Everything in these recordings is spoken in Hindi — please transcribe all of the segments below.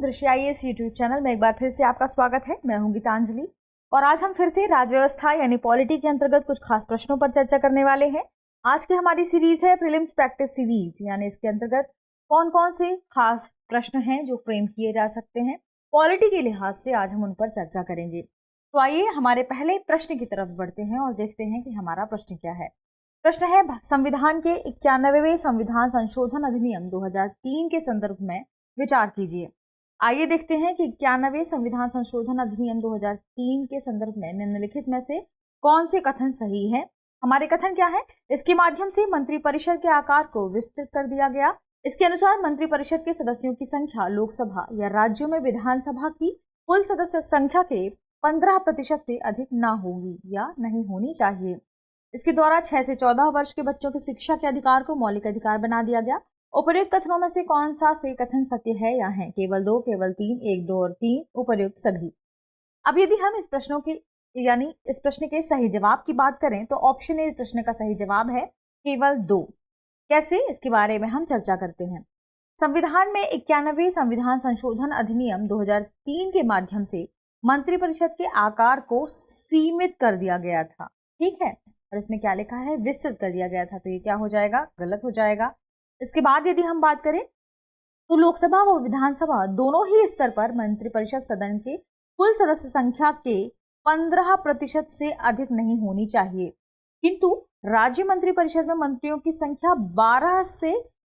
कृषि आईएएस यूट्यूब चैनल में एक बार फिर से आपका स्वागत है। मैं हूं गीतांजलि और आज हम फिर से राजव्यवस्था यानी पॉलिटी के अंतर्गत कुछ खास प्रश्नों पर चर्चा करने वाले हैं। आज की हमारी सीरीज है प्रीलिम्स प्रैक्टिस सीरीज, यानी इसके अंतर्गत कौन कौन से खास प्रश्न हैं जो फ्रेम किए जा सकते हैं पॉलिटी के लिहाज से, आज हम उन पर चर्चा करेंगे। तो आइए हमारे पहले प्रश्न की तरफ बढ़ते हैं और देखते हैं कि हमारा प्रश्न क्या है। प्रश्न है, संविधान के 91वें संविधान संशोधन अधिनियम 2003 के संदर्भ में विचार कीजिए। आइए देखते हैं कि 91वें संविधान संशोधन अधिनियम 2003 के संदर्भ में निम्नलिखित में से कौन से कथन सही है। हमारे कथन क्या है? इसके माध्यम से मंत्रिपरिषद के आकार को विस्तृत कर दिया गया। इसके अनुसार मंत्रिपरिषद के सदस्यों की संख्या लोकसभा या राज्यों में विधानसभा की कुल सदस्य संख्या के 15% से अधिक ना होगी या नहीं होनी चाहिए। इसके द्वारा 6 से 14 वर्ष के बच्चों की शिक्षा के अधिकार को मौलिक अधिकार बना दिया गया। उपर्युक्त कथनों में से कौन सा से कथन सत्य है या है? केवल 2, केवल 3, 1, 2 और 3, उपर्युक्त सभी। अब यदि हम इस प्रश्न के सही जवाब की बात करें तो ऑप्शन ए प्रश्न का सही जवाब है केवल 2। कैसे, इसके बारे में हम चर्चा करते हैं। संविधान में 91वें संविधान संशोधन अधिनियम 2003 के माध्यम से मंत्रिपरिषद के आकार को सीमित कर दिया गया था, ठीक है, और इसमें क्या लिखा है? विस्तृत कर दिया गया था, तो ये क्या हो जाएगा? गलत हो जाएगा। इसके बाद यदि हम बात करें तो लोकसभा व विधानसभा दोनों ही स्तर पर मंत्रिपरिषद सदन के कुल सदस्य संख्या के 15% से अधिक नहीं होनी चाहिए, किंतु राज्य मंत्रिपरिषद में मंत्रियों की संख्या 12 से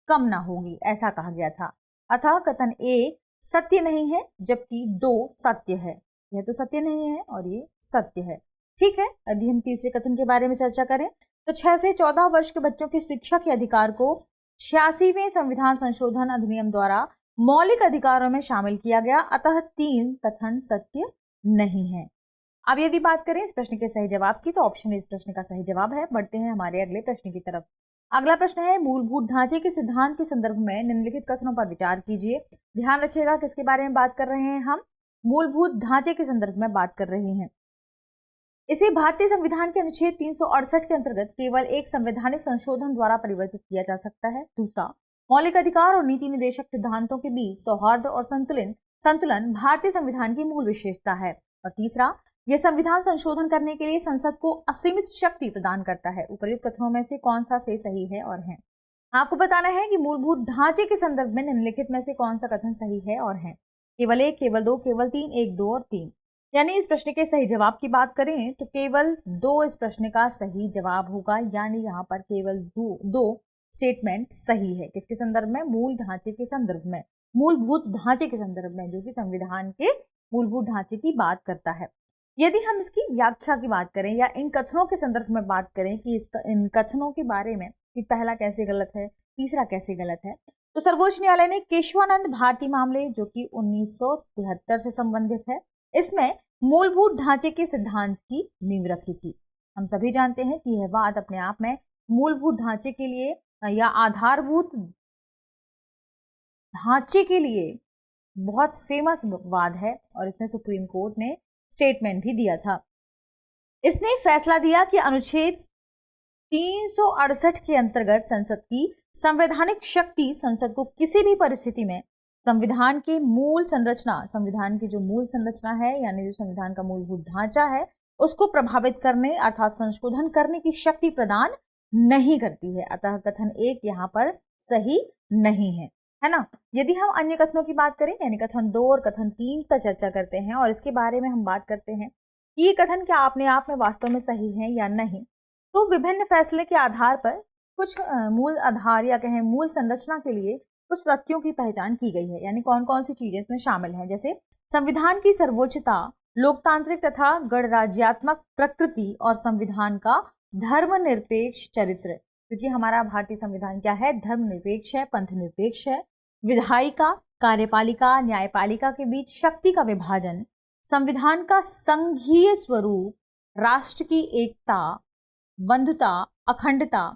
कम ना होगी, ऐसा कहा गया था। अतः कथन ए सत्य नहीं है, जबकि 2 सत्य है। यह तो सत्य नहीं है और ये सत्य है, ठीक है। यदि हम तीसरे कथन के बारे में चर्चा करें तो 6 से 14 वर्ष के बच्चों की शिक्षा के अधिकार को 86वें संविधान संशोधन अधिनियम द्वारा मौलिक अधिकारों में शामिल किया गया, अतः 3 कथन सत्य नहीं है। अब यदि बात करें इस प्रश्न के सही जवाब की तो ऑप्शन इस प्रश्न का सही जवाब है। बढ़ते हैं हमारे अगले प्रश्न की तरफ। अगला प्रश्न है, मूलभूत ढांचे के सिद्धांत के संदर्भ में निम्नलिखित कथनों पर विचार कीजिए। ध्यान रखिएगा किसके बारे में बात कर रहे हैं हम? मूलभूत ढांचे के संदर्भ में बात कर रहे हैं। इसे भारतीय संविधान के अनुच्छेद 368 के अंतर्गत केवल एक संवैधानिक संशोधन द्वारा परिवर्तित किया जा सकता है। दूसरा, मौलिक अधिकार और नीति निर्देशक सिद्धांतों के बीच सौहार्द और संतुलन भारतीय संविधान की मूल विशेषता है। और तीसरा, यह संविधान संशोधन करने के लिए संसद को असीमित शक्ति प्रदान करता है। उपर्युक्त कथनों में से कौन सा से सही है और है? आपको बताना है कि मूलभूत ढांचे के संदर्भ में निम्नलिखित में से कौन सा कथन सही है और है। केवल 1, केवल 2, केवल 3, 1, 2 और 3। यानी इस प्रश्न के सही जवाब की बात करें तो केवल 2 इस प्रश्न का सही जवाब होगा। यानी यहाँ पर केवल दो स्टेटमेंट सही है। किसके संदर्भ में? मूल ढांचे के संदर्भ में, मूलभूत ढांचे के संदर्भ में, जो कि संविधान के मूलभूत ढांचे की बात करता है। यदि हम इसकी व्याख्या की बात करें या इन कथनों के संदर्भ में बात करें कि इन कथनों के बारे में कि पहला कैसे गलत है, तीसरा कैसे गलत है, तो सर्वोच्च न्यायालय ने केशवानंद भारती मामले, जो कि 1973 से संबंधित है, इसमें मूलभूत ढांचे के सिद्धांत की नींव रखी थी। हम सभी जानते हैं कि यह वाद अपने आप में मूलभूत ढांचे के लिए या आधारभूत ढांचे के लिए बहुत फेमस वाद है और इसमें सुप्रीम कोर्ट ने स्टेटमेंट भी दिया था। इसने फैसला दिया कि अनुच्छेद 368 के अंतर्गत संसद की संवैधानिक शक्ति संसद को किसी भी परिस्थिति में संविधान की जो मूल संरचना है, यानी जो संविधान का मूलभूत ढांचा है, उसको प्रभावित करने अर्थात संशोधन करने की शक्ति प्रदान नहीं करती है। अतः कथन 1 यहाँ पर सही नहीं है ना। यदि हम अन्य कथनों की बात करें, यानी कथन 2 और कथन 3 पर चर्चा करते हैं और इसके बारे में हम बात करते हैं कि ये कथन क्या अपने आप में वास्तव में सही है या नहीं, तो विभिन्न फैसले के आधार पर कुछ मूल आधार या कहें मूल संरचना के लिए कुछ तथ्यों की पहचान की गई है। यानी कौन कौन सी चीजें इसमें शामिल हैं, जैसे संविधान की सर्वोच्चता, लोकतांत्रिक तथा गणराज्यात्मक प्रकृति और संविधान का धर्मनिरपेक्ष चरित्र, क्योंकि हमारा भारतीय संविधान क्या है? धर्मनिरपेक्ष है, पंथनिरपेक्ष है। विधायिका, कार्यपालिका, न्यायपालिका के बीच शक्ति का विभाजन, संविधान का संघीय स्वरूप, राष्ट्र की एकता, बंधुता, अखंडता,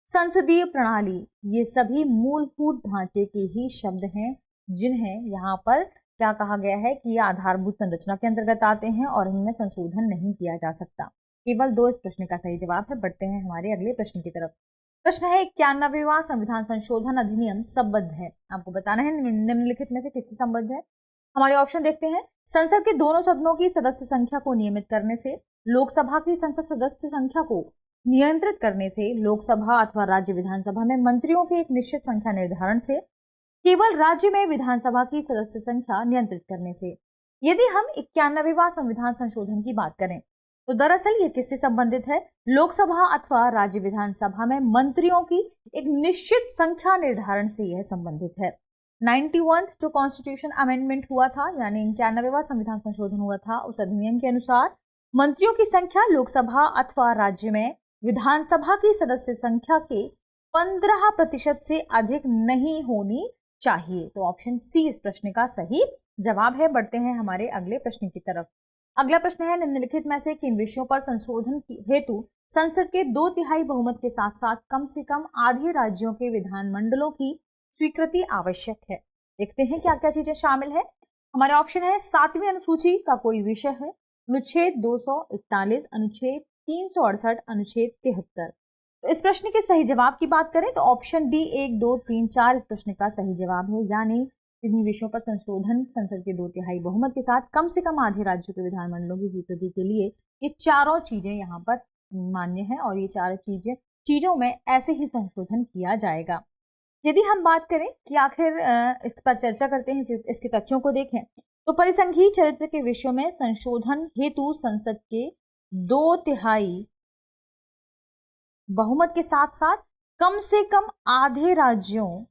संसदीय प्रणाली, ये सभी मूलभूत ढांचे के ही शब्द हैं, जिन्हें यहाँ पर क्या कहा गया है कि ये आधारभूत संरचना के अंतर्गत आते हैं और इनमें संशोधन नहीं किया जा सकता। केवल 2 इस प्रश्न का सही जवाब है। बढ़ते हैं हमारे अगले प्रश्न की तरफ। प्रश्न है, 91वां संविधान संशोधन अधिनियम संबद्ध है। आपको बताना है निम्नलिखित में से किससे संबद्ध है। हमारे ऑप्शन देखते हैं। संसद के दोनों सदनों की सदस्य संख्या को नियमित करने से, लोकसभा की संसद सदस्य संख्या को नियंत्रित करने से, लोकसभा अथवा राज्य विधानसभा में मंत्रियों की एक निश्चित संख्या निर्धारण से, केवल राज्य में विधानसभा की सदस्य संख्या नियंत्रित करने से। यदि हम 91वां संविधान संशोधन की बात करें तो दरअसल ये किससे संबंधित है? लोकसभा अथवा राज्य विधानसभा में मंत्रियों की एक निश्चित संख्या निर्धारण से यह संबंधित है। 91 जो कॉन्स्टिट्यूशन अमेंडमेंट हुआ था, यानी 91वां संविधान संशोधन हुआ था, उस अधिनियम के अनुसार मंत्रियों की संख्या लोकसभा अथवा राज्य में विधानसभा की सदस्य संख्या के 15% से अधिक नहीं होनी चाहिए। तो ऑप्शन सी इस प्रश्न का सही जवाब है। बढ़ते हैं हमारे अगले प्रश्न की तरफ। अगला प्रश्न है, निम्नलिखित में से किन विषयों पर संशोधन हेतु संसद के 2/3 बहुमत के साथ साथ कम से कम आधे राज्यों के विधानमंडलों की स्वीकृति आवश्यक है? देखते हैं क्या क्या चीजें शामिल है। हमारे ऑप्शन है, 7वीं अनुसूची का कोई विषय है, अनुच्छेद 241, अनुच्छेद 368, अनुच्छेद 73। तो इस प्रश्न के सही जवाब की बात करें तो ऑप्शन डी 1, 2, 3, 4 इस प्रश्न का सही जवाब है। यानी किन्हीं विषयों पर संशोधन संसद के 2/3 बहुमत के साथ कम से कम आधे राज्यों के विधानमंडलों की स्वीकृति के लिए ये चारों चीजें यहाँ पर मान्य है और ये चारों चीजों में ऐसे ही संशोधन किया जाएगा। यदि हम बात करें कि आखिर इस पर चर्चा करते हैं, इसके तथ्यों को देखें तो परिसंघीय चरित्र के विषयों में संशोधन हेतु संसद के 2/3 बहुमत के साथ साथ कम से कम आधे राज्यों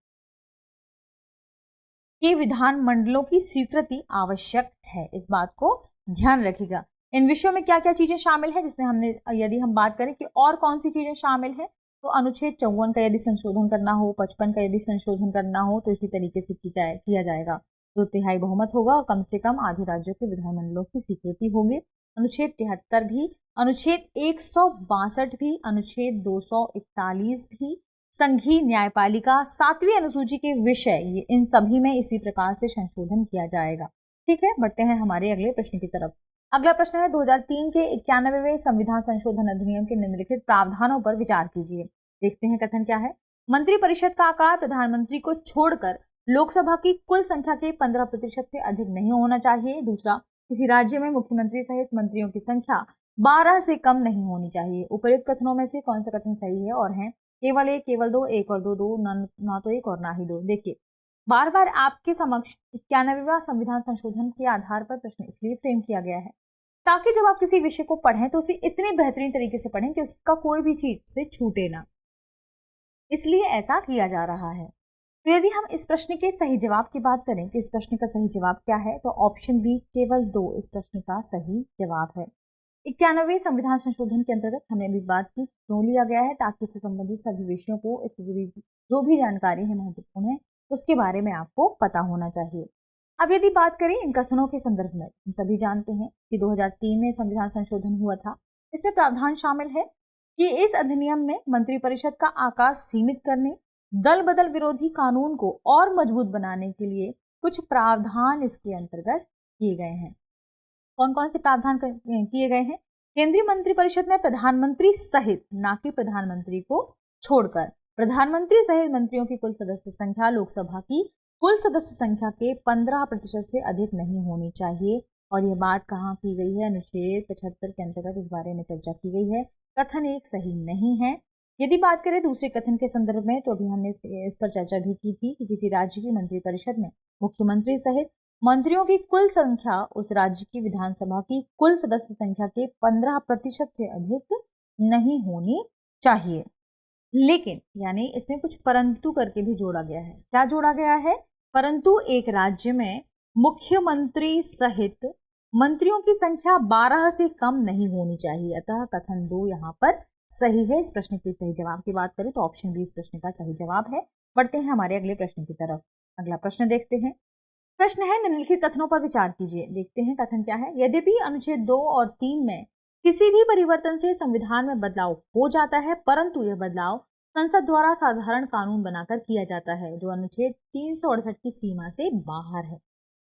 के विधानमंडलों की स्वीकृति आवश्यक है। इस बात को ध्यान रखिएगा। इन विषयों में क्या क्या चीजें शामिल है, जिसमें हमने यदि हम बात करें कि और कौन सी चीजें शामिल है तो अनुच्छेद 54 का यदि संशोधन करना हो, 55 का यदि संशोधन करना हो तो इसी तरीके से किया जाएगा। 2/3 बहुमत होगा और कम से कम आधे राज्यों के विधानमंडलों की स्वीकृति होगी। अनुच्छेद 73 भी, अनुच्छेद 162 भी, अनुच्छेद 241 भी, संघीय न्यायपालिका, 7वीं अनुसूची के विषय, इन सभी में इसी प्रकार से संशोधन किया जाएगा। ठीक है, बढ़ते हैं हमारे अगले प्रश्न की तरफ। अगला प्रश्न है, 2003 के 91वें संविधान संशोधन अधिनियम के निम्नलिखित प्रावधानों पर विचार कीजिए। देखते हैं कथन क्या है। मंत्रिपरिषद का आकार प्रधानमंत्री को छोड़कर लोकसभा की कुल संख्या के 15% से अधिक नहीं होना चाहिए। दूसरा, किसी राज्य में मुख्यमंत्री सहित मंत्रियों की संख्या 12 से कम नहीं होनी चाहिए। उपयुक्त कथनों में से कौन सा कथन सही है? और है केवल 1, केवल 2, 1 और 2, 2 ना तो 1 और ना ही 2। देखिए, बार बार आपके समक्ष 91वां संविधान संशोधन के आधार पर प्रश्न इसलिए फ्रेम किया गया है ताकि जब आप किसी विषय को पढ़ें तो उसे इतने बेहतरीन तरीके से पढ़ें कि उसका कोई भी चीज से छूटे ना, इसलिए ऐसा किया जा रहा है। तो यदि हम इस प्रश्न के सही जवाब की बात करें कि इस प्रश्न का सही जवाब क्या है तो ऑप्शन बी केवल 2 इस प्रश्न का सही जवाब है। 91वें संविधान संशोधन के अंतर्गत हमने अभी बात की क्यों लिया गया है, ताकि इससे संबंधित सभी विषयों को, इससे जुड़ी जो भी जानकारी है महत्वपूर्ण है उसके बारे में आपको पता होना चाहिए। अब यदि बात करें इन कथनों के संदर्भ में, हम सभी जानते हैं कि 2003 में संविधान संशोधन हुआ था। इसमें प्रावधान शामिल है कि इस अधिनियम में मंत्रिपरिषद का आकार सीमित करने, दल बदल विरोधी कानून को और मजबूत बनाने के लिए कुछ प्रावधान इसके अंतर्गत किए गए हैं। कौन कौन से प्रावधान किए गए हैं? केंद्रीय मंत्रिपरिषद में प्रधानमंत्री सहित, ना कि प्रधानमंत्री को छोड़कर, प्रधानमंत्री सहित मंत्रियों की कुल सदस्य संख्या लोकसभा की कुल सदस्य संख्या के 15% से अधिक नहीं होनी चाहिए। और यह बात कहाँ की गई है? अनुच्छेद 75 के अंतर्गत इस बारे में चर्चा की गई है। कथन एक सही नहीं है। यदि बात करें दूसरे कथन के संदर्भ में तो अभी हमने इस पर चर्चा भी की थी कि किसी राज्य की मंत्रिपरिषद में मुख्यमंत्री सहित मंत्रियों की कुल संख्या उस राज्य की विधानसभा की कुल सदस्य संख्या के 15% से अधिक नहीं होनी चाहिए। लेकिन यानी इसमें कुछ परंतु करके भी जोड़ा गया है। क्या जोड़ा गया है? परंतु एक राज्य में मुख्यमंत्री सहित मंत्रियों की संख्या 12 से कम नहीं होनी चाहिए। अतः कथन 2 यहाँ पर सही है। इस प्रश्न के सही जवाब की बात करें तो ऑप्शन बी इस प्रश्न का सही जवाब है। बढ़ते हैं हमारे अगले प्रश्न की तरफ। अगला प्रश्न देखते हैं। प्रश्न है, निम्नलिखित कथनों पर विचार कीजिए। देखते हैं कथन क्या है। यद्यपि अनुच्छेद 2 और 3 में किसी भी परिवर्तन से संविधान में बदलाव हो जाता है, परंतु यह बदलाव संसद द्वारा साधारण कानून बनाकर किया जाता है, जो अनुच्छेद 368 की सीमा से बाहर है।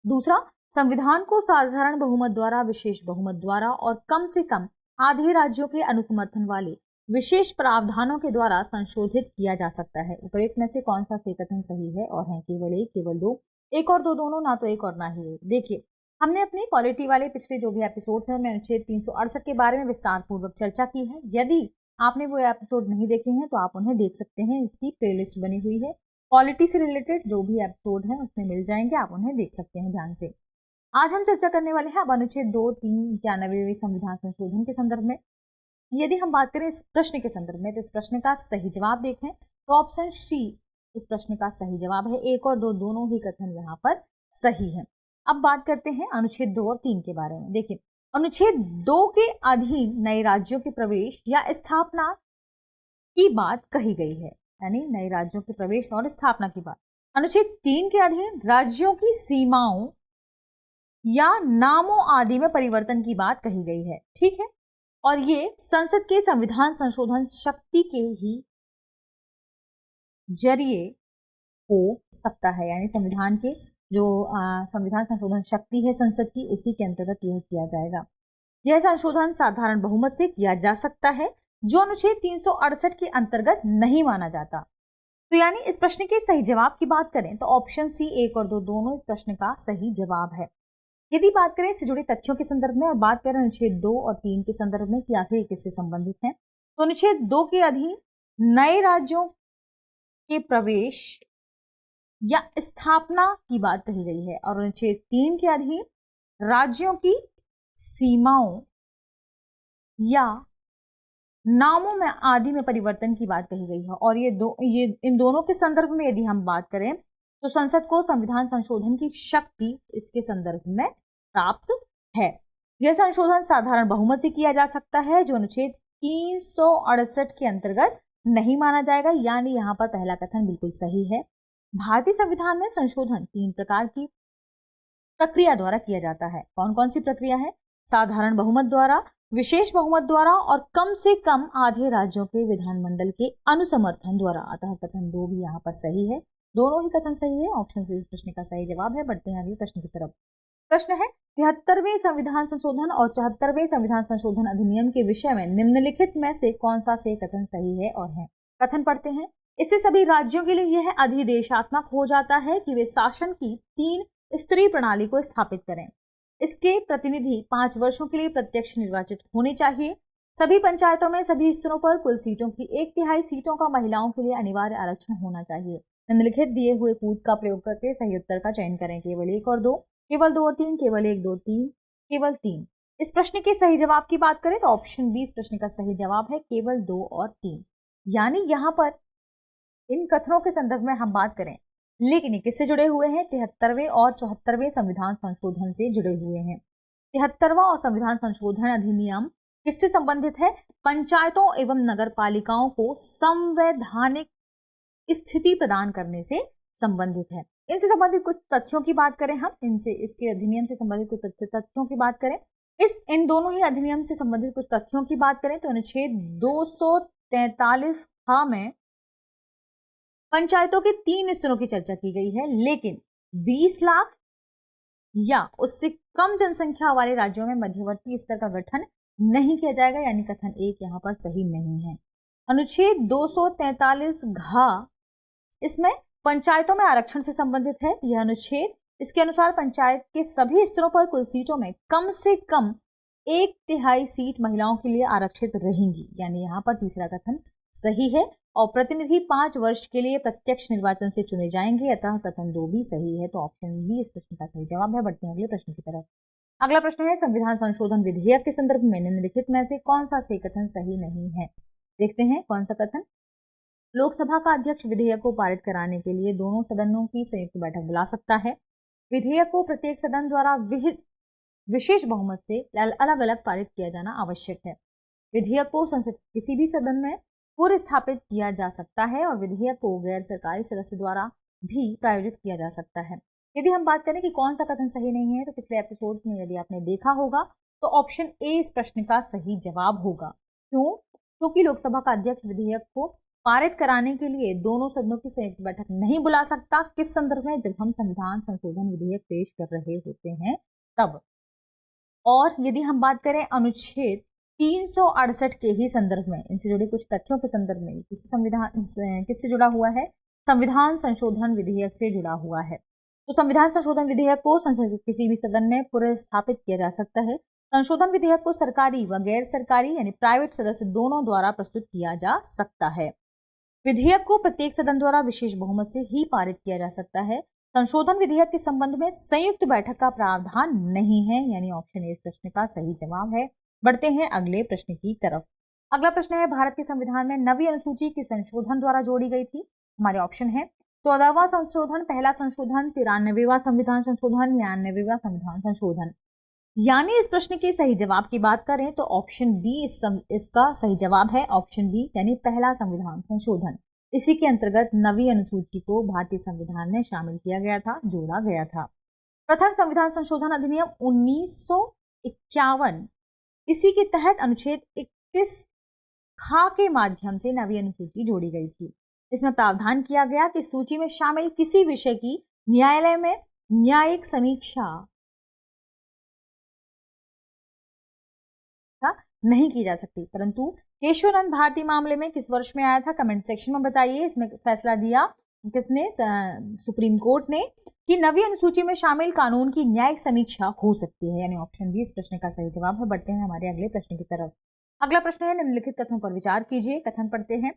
दूसरा, संविधान को साधारण बहुमत द्वारा, विशेष बहुमत द्वारा और कम से कम आधे राज्यों के अनुसमर्थन वाले विशेष प्रावधानों के द्वारा संशोधित किया जा सकता है। उपरोक्त में से कौन सा से कथन सही है? और है केवल 1, केवल 2, एक और दो दोनों, ना तो एक और ना ही एक। देखिए, हमने अपने पॉलिटी वाले पिछले जो भी एपिसोड्स हैं उनमें अनुच्छेद 368 के बारे में विस्तार पूर्वक चर्चा की है। यदि आपने वो एपिसोड नहीं देखे हैं तो आप उन्हें देख सकते हैं, इसकी प्लेलिस्ट बनी हुई है। पॉलिटी से रिलेटेड जो भी एपिसोड है उसमें मिल जाएंगे, आप उन्हें देख सकते हैं ध्यान से। आज हम चर्चा करने वाले हैं अब अनुच्छेद 2, 3, 91वें संविधान संशोधन के संदर्भ में। यदि हम बात करें इस प्रश्न के संदर्भ में तो इस प्रश्न का सही जवाब देखें तो ऑप्शन सी इस प्रश्न का सही जवाब है। एक और दो दोनों ही कथन यहाँ पर सही है। अब बात करते हैं अनुच्छेद 2 और 3 के बारे में। देखिए, अनुच्छेद 2 के अधीन नए राज्यों के प्रवेश या स्थापना की बात कही गई है, यानी नए राज्यों के प्रवेश और स्थापना की बात। अनुच्छेद 3 के अधीन राज्यों की सीमाओं या नामों आदि में परिवर्तन की बात कही गई है, ठीक है। और ये संसद के संविधान संशोधन शक्ति के ही जरिए हो सकता है, यानी संविधान के जो संविधान संशोधन शक्ति है संसद की, उसी के अंतर्गत यह किया जाएगा। यह संशोधन साधारण बहुमत से किया जा सकता है, जो अनुच्छेद 368 के अंतर्गत नहीं माना जाता। तो यानी इस प्रश्न के सही जवाब की बात करें तो ऑप्शन सी, एक और दो दोनों इस प्रश्न का सही जवाब है। यदि बात करें इससे जुड़े तथ्यों के संदर्भ में और बात करें अनुच्छेद 2 और 3 के संदर्भ में कि आखिर किससे संबंधित है, तो अनुच्छेद 2 के अधीन नए राज्यों के प्रवेश या स्थापना की बात कही गई है और अनुच्छेद 3 के अधीन राज्यों की सीमाओं या नामों में आदि में परिवर्तन की बात कही गई है। और ये इन दोनों के संदर्भ में यदि हम बात करें तो संसद को संविधान संशोधन की शक्ति इसके संदर्भ में प्राप्त है। यह संशोधन साधारण बहुमत से किया जा सकता है, जो अनुच्छेद 368 के अंतर्गत नहीं माना जाएगा, यानी यहाँ पर पहला कथन बिल्कुल सही है। भारतीय संविधान में संशोधन 3 प्रकार की प्रक्रिया द्वारा किया जाता है। कौन कौन सी प्रक्रिया है? साधारण बहुमत द्वारा, विशेष बहुमत द्वारा और कम से कम आधे राज्यों के विधानमंडल के अनुसमर्थन द्वारा। अतः कथन 2 भी यहाँ पर सही है, दोनों ही कथन सही है। ऑप्शन सी इस प्रश्न का सही जवाब है। बढ़ते हैं अगले प्रश्न की तरफ। प्रश्न है 73वें संविधान संशोधन और 74वें संविधान संशोधन अधिनियम के विषय में निम्नलिखित में से कौन सा से कथन सही है और है। कथन पढ़ते हैं। इससे सभी राज्यों के लिए यह अधिदेशात्मक हो जाता है कि वे शासन की 3 स्तरीय प्रणाली को स्थापित करें। इसके प्रतिनिधि 5 वर्षों के लिए प्रत्यक्ष निर्वाचित होने चाहिए। सभी पंचायतों में सभी स्तरों पर कुल सीटों की 1/3 सीटों का महिलाओं के लिए अनिवार्य आरक्षण होना चाहिए। निम्नलिखित दिए हुए कूट का प्रयोग करके सही उत्तर का चयन करें। केवल 1 और 2, केवल 2 और 3, केवल 1, 2, 3, केवल 3। इस प्रश्न के सही जवाब की बात करें तो ऑप्शन बी इस प्रश्न का सही जवाब है, केवल 2 और 3। यानी यहाँ पर इन कथनों के संदर्भ में हम बात करें, लेकिन ये किससे जुड़े हुए हैं? 73वें और 74वें संविधान संशोधन से जुड़े हुए हैं। 73वां और संविधान संशोधन अधिनियम किससे संबंधित है? पंचायतों एवं नगर पालिकाओं को संवैधानिक स्थिति प्रदान करने से संबंधित है। इनसे संबंधित कुछ तथ्यों की बात करें हम, इसके अधिनियम से संबंधित कुछ तथ्यों की बात करें, इन दोनों ही अधिनियम से संबंधित कुछ तथ्यों की बात करें तो अनुच्छेद 243 ख में पंचायतों के 3 स्तरों की चर्चा की गई है, लेकिन 20 लाख या उससे कम जनसंख्या वाले राज्यों में मध्यवर्ती स्तर का गठन नहीं किया जाएगा, यानी कथन 1 यहाँ पर सही नहीं है। अनुच्छेद 243 घ इसमें पंचायतों में आरक्षण से संबंधित है। यह अनुच्छेद इसके अनुसार पंचायत के सभी स्तरों पर कुल सीटों में कम से कम 1/3 सीट महिलाओं के लिए आरक्षित रहेंगी, यानी यहाँ पर तीसरा कथन सही है। और प्रतिनिधि 5 वर्ष के लिए प्रत्यक्ष निर्वाचन से चुने जाएंगे, अतः कथन 2 भी सही है। तो ऑप्शन बी इस प्रश्न का सही जवाब है। बढ़ते हैं अगले प्रश्न की तरफ। अगला प्रश्न है संविधान संशोधन विधेयक के संदर्भ में निम्नलिखित में से कौन सा से कथन सही नहीं है। देखते हैं कौन सा कथन। लोकसभा का अध्यक्ष विधेयक को पारित कराने के लिए दोनों सदनों की संयुक्त बैठक बुला सकता है। विधेयक को प्रत्येक सदन द्वारा विशेष बहुमत से अलग अलग पारित किया जाना आवश्यक है। विधेयक को संसद के किसी भी सदन में पूर्व स्थापित किया जा सकता है और विधेयक को गैर सरकारी सदस्य द्वारा भी प्रायोजित किया जा सकता है। यदि हम बात करें कि कौन सा कथन सही नहीं है तो पिछले एपिसोड में यदि आपने देखा होगा तो ऑप्शन ए इस प्रश्न का सही जवाब होगा। क्यों? क्योंकि लोकसभा का अध्यक्ष विधेयक को पारित कराने के लिए दोनों सदनों की संयुक्त बैठक नहीं बुला सकता। किस संदर्भ में? जब हम संविधान संशोधन विधेयक पेश कर रहे होते हैं तब। और यदि हम बात करें अनुच्छेद 368 के ही संदर्भ में, इनसे जुड़े कुछ तथ्यों के संदर्भ में, किससे जुड़ा हुआ है? संविधान संशोधन विधेयक से जुड़ा हुआ है। तो संविधान संशोधन विधेयक को संसद के किसी भी सदन में पुनर्स्थापित किया जा सकता है। संशोधन विधेयक को सरकारी व गैर सरकारी यानी प्राइवेट सदस्य दोनों द्वारा प्रस्तुत किया जा सकता है। विधेयक को प्रत्येक सदन द्वारा विशेष बहुमत से ही पारित किया जा सकता है। संशोधन विधेयक के संबंध में संयुक्त बैठक का प्रावधान नहीं है, यानी ऑप्शन ए इस प्रश्न का सही जवाब है। बढ़ते हैं अगले प्रश्न की तरफ। अगला प्रश्न है, भारत के संविधान में नवी अनुसूची किस संशोधन द्वारा जोड़ी गई थी? हमारे ऑप्शन है 14वां संशोधन, पहला संशोधन, 93वां संविधान संशोधन, 99वां संविधान संशोधन। यानी इस प्रश्न के सही जवाब की बात करें तो ऑप्शन बी इसका सही जवाब है। ऑप्शन बी यानी पहला संविधान संशोधन। इसी के अंतर्गत नवी अनुसूची को भारतीय संविधान में शामिल किया गया था, जोड़ा गया था। प्रथम संविधान संशोधन अधिनियम 1951, इसी के तहत अनुच्छेद 21 खा के माध्यम से नवी अनुसूची जोड़ी गई थी। इसमें प्रावधान किया गया कि सूची में शामिल किसी विषय की न्यायालय में न्यायिक समीक्षा नहीं की जा सकती। परंतु केशवानंद भारती मामले में किस वर्ष में आया था? कमेंट सेक्शन में बताइए। इसमें फैसला दिया किसने? सुप्रीम कोर्ट ने, कि नवी अनुसूची में शामिल कानून की न्यायिक समीक्षा हो सकती है, यानी ऑप्शन बी इस प्रश्न का सही जवाब है। बढ़ते हैं हमारे अगले प्रश्न की तरफ। अगला प्रश्न है, निम्नलिखित कथनों पर विचार कीजिए। कथन पढ़ते हैं।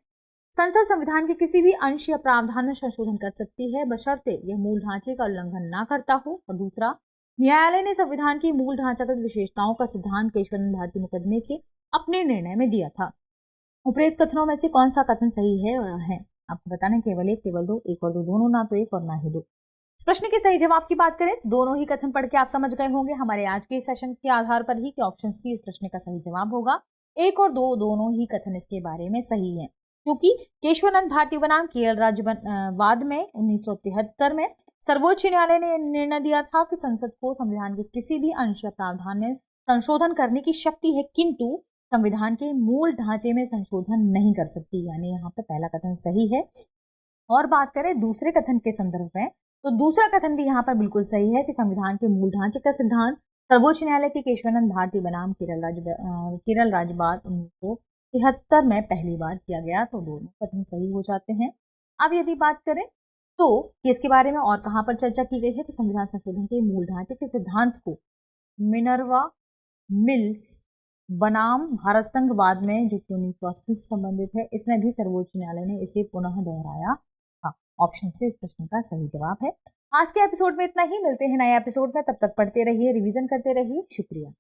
संसद संविधान के किसी भी अंश या प्रावधान में संशोधन कर सकती है बशर्ते यह मूल ढांचे का उल्लंघन ना करता हो। और दूसरा, न्यायालय ने संविधान की मूल ढांचागत विशेषताओं का सिद्धांत केशवानंद भारती मुकदमे के अपने निर्णय में दिया था। उपरोक्त कथनों में से कौन सा कथन सही है? आपको बताना केवल एक, केवल दो, एक और दो, दोनों ना तो एक और ना ही दो। इस प्रश्न के सही जवाब की बात करें, दोनों ही कथन पढ़ के आप समझ गए होंगे हमारे आज के सेशन के आधार पर ही कि ऑप्शन सी इस प्रश्न का सही जवाब होगा। एक और दो, दोनों ही कथन इसके बारे में सही है, क्योंकि केशवानंद भारती बनाम केरल राज्यवाद में 1973 में सर्वोच्च न्यायालय ने निर्णय दिया था कि संसद को संविधान के किसी भी अंश या प्रावधान में संशोधन करने की शक्ति है, किंतु संविधान के मूल ढांचे में संशोधन नहीं कर सकती, यानी यहाँ पर पहला कथन सही है। और बात करें दूसरे कथन के संदर्भ में, तो दूसरा कथन भी यहाँ पर बिल्कुल सही है कि संविधान के मूल ढांचे का सिद्धांत सर्वोच्च न्यायालय के केशवानंद भारती बनाम केरल राज्यवाद 1973 में पहली बार किया गया, तो दोनों कथन सही हो जाते हैं। अब यदि बात करें तो किसके बारे में और कहां पर चर्चा की गई है, तो संविधान संशोधन के मूल ढांचे के सिद्धांत को मिनर्वा मिल्स बनाम भारत संघवाद में, जो कि 1980 से संबंधित है, इसमें भी सर्वोच्च न्यायालय ने इसे पुनः दोहराया था। ऑप्शन से इस प्रश्न का सही जवाब है। आज के एपिसोड में इतना ही, मिलते हैं नए एपिसोड में, तब तक पढ़ते रहिए, रिवीजन करते रहिए। शुक्रिया।